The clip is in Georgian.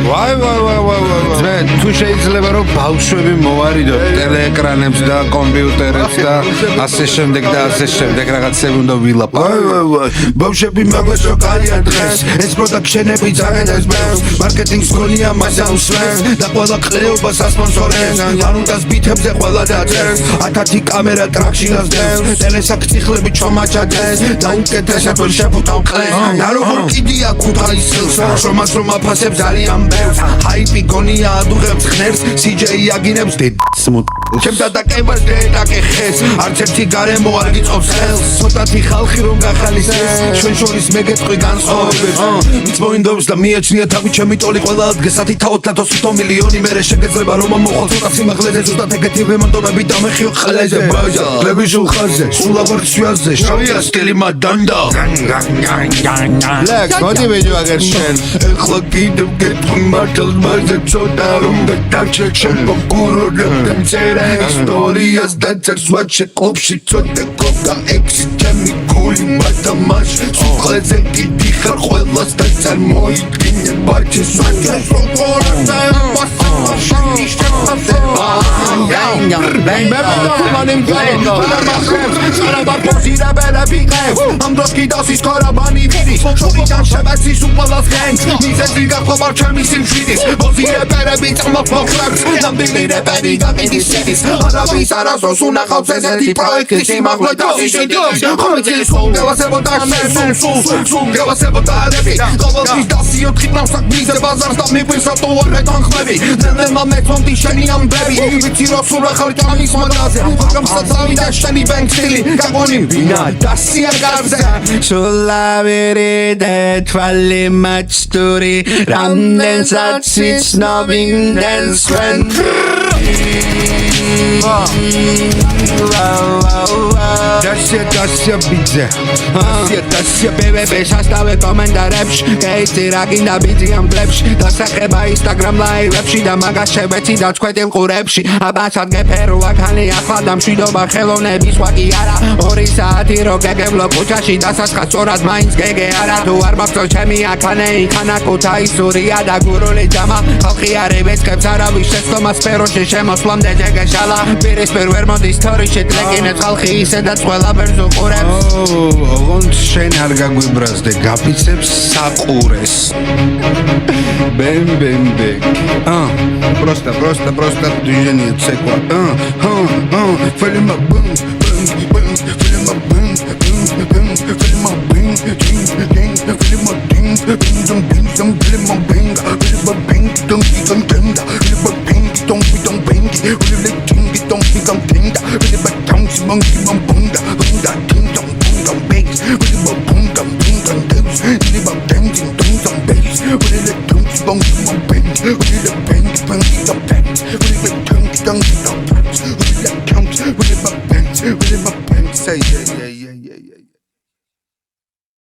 ვაი. თუ შეიძლება რომ ბავშვები მოვარიდოთ ტელეეკრანებს და კომპიუტერებს და ასე შემდეგ რაღაცები უნდა ვილაპარაკოთ. ვაი. ბავშვები მაგას რო კარიან დღეს. ეს პროდაქშენები ძაღენებს ბევრს. მარკეტინგს გონია მასა უსვენს და ყველა ყრეობას ასპონსორებს. არ უნდა ბითებზე ყველა დაწერს. 1000 კამერა ტრაქში გასდევს. ტელესაქციებლები ჩომაჩადეს და უკეთესად ვერ შეფუთავ კლენს. და როგორ კიდია ქუთაისელს შრომას რომ აფასებს ძალიან ბევრს. ჰაიპი გონია ადუღებს ხნერს. CJ აგინებს დედს ჩემთა დაკებას დაკეხეს. არც ერთი გარემო არ გიწყობს ხელს. ცოტათი ხალხი რომ გახალისეს. ჩვენ შორის მეგეთყვი განსხვავებებს. მიწმოინდობს და მიაჩნია თავი ჩემი ტოლი ყველა ადგეს 10,000 მილიონი მერე შეგეძლება რომ ამოხვალ ცოტა სიმაღლეზე ზუსტად ეგეთი რემონტობები დამეხიო ხალეზე ბაჟა კლები შულხაზე სულ აბარცვიაზე შავია სტილი მადანდა ლექს მოდი ვიდეო აგერ შენ ეხლა კიდევ გეტყვი მართალ მასზე ცოტა რომ გადაჩე შენ გურორებთან წერა ისტორიას და წერს ვაჩე კლუბში ცოტა კოკა ექსი ჩემი გული მათამაშ სულხაზე დიდი ხარ ყველას და წარმოიდგინე ბაჩე სვაჩე სოქორასა ამ დროს კიდავს ის ქორაბანი ვიდის შობიდან შევეცის უყოლას გენს მიზეზი გახობარ ჩემი სიმშვიდის მოზიებერები წამოფოხრებს ნამდვილი რეპერი გაყიდის სიდის არავის არასოს უნახავს ესეთი პროექტი სიმაღლე დასიშიდის ხომეცის გევასებოდა სულ გევასებოდა არები ყოველთვის დასიო თხინავს საკმიზე ბაზარს და მიყვინს ატუარე თანხმები ნელმა მეცონდი შენი ამბები ვიცი რომ სულ ახალი ტანის მაგაზე მაგრამ საწავიდა შენი ბენკსილი გაგონი ვინა დასია გარზე Sulavere tvali matsturi Randen satsits novinden sven დასია ბიძე დასია ბებები სასტავე კომენტარებში გეიცი რა გინდა ბიძი ამ ბლებში დასახება Instagram live-ებში და მაგას შევეცი და თქვენ ყურებში აბაცად გეფერო აქანი ახლა და მშვიდობა ხელოვნების ვაკი არა 2 საათი რო გეგებლო კუჩაში დასაცხად სწორად მაინც გეგე არა თუ არ მოგწო ჩემი აქანე იქანა ქუთაისურია და გურული ჯამა ხალხი არ ევეცქებს არავის შეცდომა სფეროში შემოსვლამდე ჯეგეშალა პირისპირ ვერ მოდის თორიში ტრეკინებს ხალხი ისედაც ყველაფერს უყურებს ოღონდ შენ არ გაგვიბრაზდე გაფიცებს საყურეს ბემბემბეკ просто движение цекла feel my bones feel my bones feel my bones feel my dings feel my bang don't monkey bum bunda bunda ding dong boom dong bass with the boom dong dance with the dance dong dong bass with the dong bum bum bang with the bang bang dong with the dong